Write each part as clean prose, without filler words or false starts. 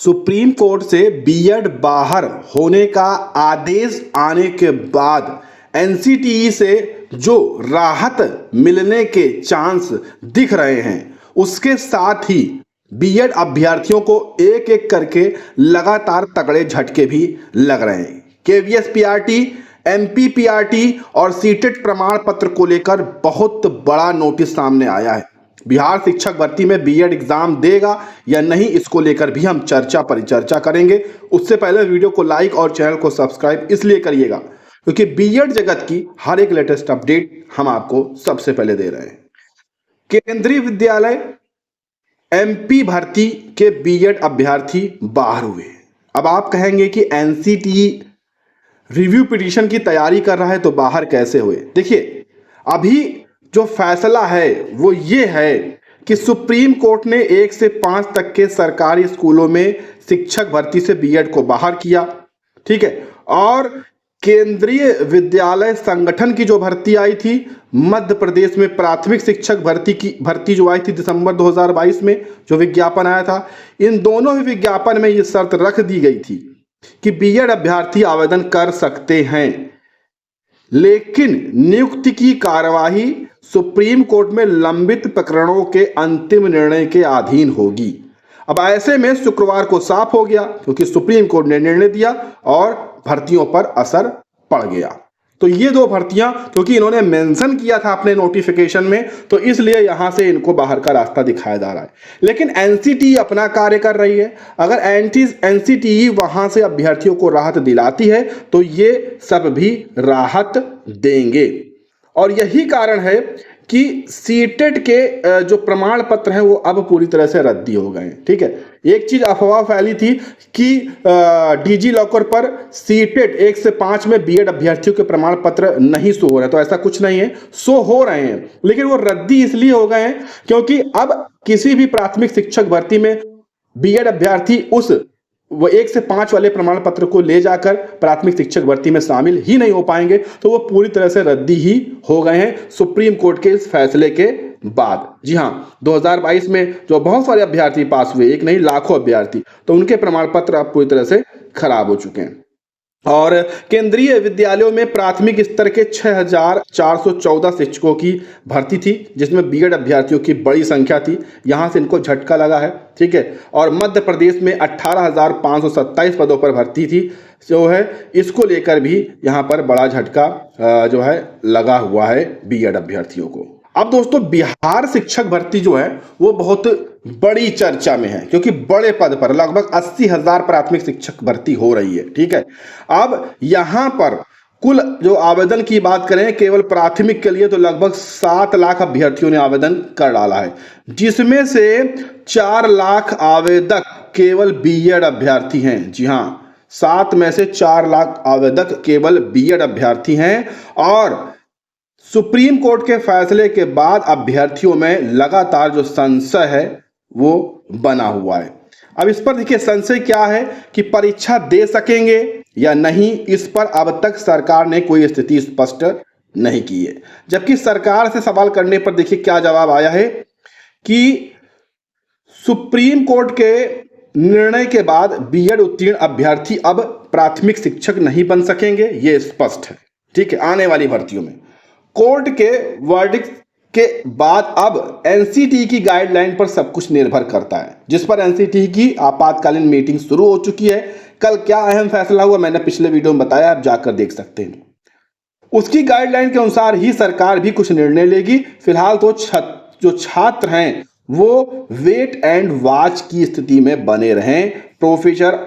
Supreme court से BEd बाहर होने का आदेश आने के बाद एनसीटीई से जो राहत मिलने के चांस दिख रहे हैं, उसके साथ ही बीएड अभ्यर्थियों को एक एक करके लगातार तगड़े झटके भी लग रहे हैं। केवीएस पीआरटी, एमपी पीआरटी और सीटेट प्रमाण पत्र को लेकर बहुत बड़ा नोटिस सामने आया है। बिहार शिक्षक भर्ती में बीएड एग्जाम देगा या नहीं, इसको लेकर भी हम परिचर्चा करेंगे। उससे पहले वीडियो को लाइक और चैनल को सब्सक्राइब इसलिए करिएगा क्योंकि बीएड जगत की हर एक लेटेस्ट अपडेट हम आपको सबसे पहले दे रहे हैं। केंद्रीय विद्यालय एमपी भर्ती के बीएड अभ्यर्थी बाहर हुए। अब आप कहेंगे कि एनसीटीई रिव्यू पिटीशन की तैयारी कर रहा है तो बाहर कैसे हुए? देखिए, अभी जो फैसला है वो ये है कि सुप्रीम कोर्ट ने 1 से 5 तक के सरकारी स्कूलों में शिक्षक भर्ती से बीएड को बाहर किया, ठीक है। और केंद्रीय विद्यालय संगठन की जो भर्ती आई थी मध्य प्रदेश में, प्राथमिक शिक्षक भर्ती जो आई थी दिसंबर 2022 में, जो विज्ञापन आया था, इन दोनों ही विज्ञापन में ये शर्त रख दी गई थी कि बीएड अभ्यर्थी आवेदन कर सकते हैं, लेकिन नियुक्ति की कार्यवाही सुप्रीम कोर्ट में लंबित प्रकरणों के अंतिम निर्णय के अधीन होगी। अब ऐसे में शुक्रवार को साफ हो गया क्योंकि सुप्रीम कोर्ट ने निर्णय दिया और भर्तियों पर असर पड़ गया। तो ये दो भर्तियां, क्योंकि इन्होंने मेंशन किया था अपने नोटिफिकेशन में, तो इसलिए यहां से इनको बाहर का रास्ता दिखाया जा रहा है। लेकिन एनसीटीई अपना कार्य कर रही है। अगर एनसीटीई वहां से अभ्यर्थियों को राहत दिलाती है तो ये सब भी राहत देंगे। और यही कारण है कि सीटेट के जो प्रमाण पत्र हैं वो अब पूरी तरह से रद्दी हो गए हैं, ठीक है। एक चीज अफवाह फैली थी कि डिजी लॉकर पर सीटेट 1 से 5 में बीएड अभ्यर्थियों के प्रमाण पत्र नहीं शो हो रहे, तो ऐसा कुछ नहीं है, शो हो रहे हैं, लेकिन वो रद्दी इसलिए हो गए हैं क्योंकि अब किसी भी प्राथमिक शिक्षक भर्ती में बीएड अभ्यर्थी उस 1 से 5 वाले प्रमाण पत्र को ले जाकर प्राथमिक शिक्षक भर्ती में शामिल ही नहीं हो पाएंगे, तो वो पूरी तरह से रद्दी ही हो गए हैं सुप्रीम कोर्ट के इस फैसले के बाद। जी हां, 2022 में जो बहुत सारे अभ्यर्थी पास हुए, एक नहीं लाखों अभ्यर्थी, तो उनके प्रमाण पत्र अब पूरी तरह से खराब हो चुके हैं। और केंद्रीय विद्यालयों में प्राथमिक स्तर के 6414 शिक्षकों की भर्ती थी, जिसमें बीएड अभ्यर्थियों की बड़ी संख्या थी। यहां से इनको झटका लगा है, ठीक है। और मध्य प्रदेश में 18,527 पदों पर भर्ती थी जो है, इसको लेकर भी यहां पर बड़ा झटका जो है लगा हुआ है बीएड अभ्यर्थियों को। अब दोस्तों, बिहार शिक्षक भर्ती जो है वो बहुत बड़ी चर्चा में है क्योंकि बड़े पद पर लगभग 80,000 प्राथमिक शिक्षक भर्ती हो रही है, ठीक है। अब यहां पर कुल जो आवेदन की बात करें केवल प्राथमिक के लिए, तो लगभग 7 लाख अभ्यर्थियों ने आवेदन कर डाला है, जिसमें से 4 लाख आवेदक केवल बीएड अभ्यर्थी हैं। जी हां, 7 में से 4 लाख आवेदक केवल बीएड अभ्यर्थी हैं। और सुप्रीम कोर्ट के फैसले के बाद अभ्यर्थियों में लगातार जो संशय है वो बना हुआ है। अब इस पर देखिए, संशय क्या है कि परीक्षा दे सकेंगे या नहीं, इस पर अब तक सरकार ने कोई स्थिति स्पष्ट नहीं की है। जबकि सरकार से सवाल करने पर देखिए क्या जवाब आया है कि सुप्रीम कोर्ट के निर्णय के बाद बीएड उत्तीर्ण अभ्यर्थी अब प्राथमिक शिक्षक नहीं बन सकेंगे, ये स्पष्ट है, ठीक है। आने वाली भर्तियों में कोर्ट के वर्डिक्ट के बाद अब एनसीटीई की गाइडलाइन पर सब कुछ निर्भर करता है, जिस पर एनसीटीई की आपातकालीन मीटिंग शुरू हो चुकी है। कल क्या अहम फैसला हुआ मैंने पिछले वीडियो में बताया, आप जाकर देख सकते हैं। उसकी गाइडलाइन के अनुसार ही सरकार भी कुछ निर्णय लेगी। फिलहाल तो जो छात्र हैं वो वेट एंड वॉच की स्थिति में बने रहें। प्रोफेसर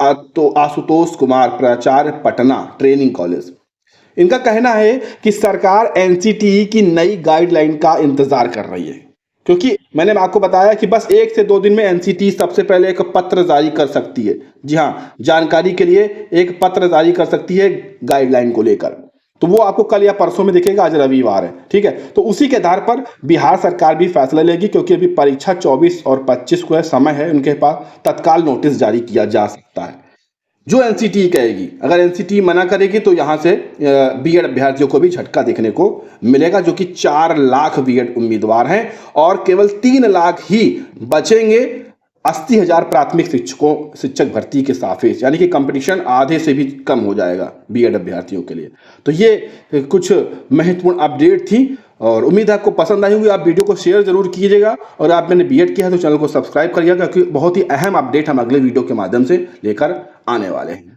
आशुतोष कुमार, प्राचार्य, पटना ट्रेनिंग कॉलेज, इनका कहना है कि सरकार एनसीटीई की नई गाइडलाइन का इंतजार कर रही है, क्योंकि मैंने आपको बताया कि बस 1 से 2 दिन में एनसीटीई सबसे पहले एक पत्र जारी कर सकती है। जी हां, जानकारी के लिए एक पत्र जारी कर सकती है गाइडलाइन को लेकर, तो वो आपको कल या परसों में दिखेगा, आज रविवार है, ठीक है। तो उसी के आधार पर बिहार सरकार भी फैसला लेगी, क्योंकि अभी परीक्षा 24 और 25 को समय है उनके पास, तत्काल नोटिस जारी किया जा सकता है जो एनसीटीई कहेगी। अगर एनसीटीई मना करेगी तो यहां से बीएड अभ्यर्थियों को भी झटका देखने को मिलेगा, जो कि 4 लाख बीएड उम्मीदवार हैं और केवल 3 लाख ही बचेंगे 80,000 प्राथमिक शिक्षक भर्ती के सापेक्ष, यानी कि कंपटीशन आधे से भी कम हो जाएगा बीएड अभ्यर्थियों के लिए। तो ये कुछ महत्वपूर्ण अपडेट थी और उम्मीद है आपको पसंद आई होगी। आप वीडियो को शेयर जरूर कीजिएगा और आप मैंने बीएड किया है तो चैनल को सब्सक्राइब करिएगा, क्योंकि बहुत ही अहम अपडेट हम अगले वीडियो के माध्यम से लेकर आने वाले हैं।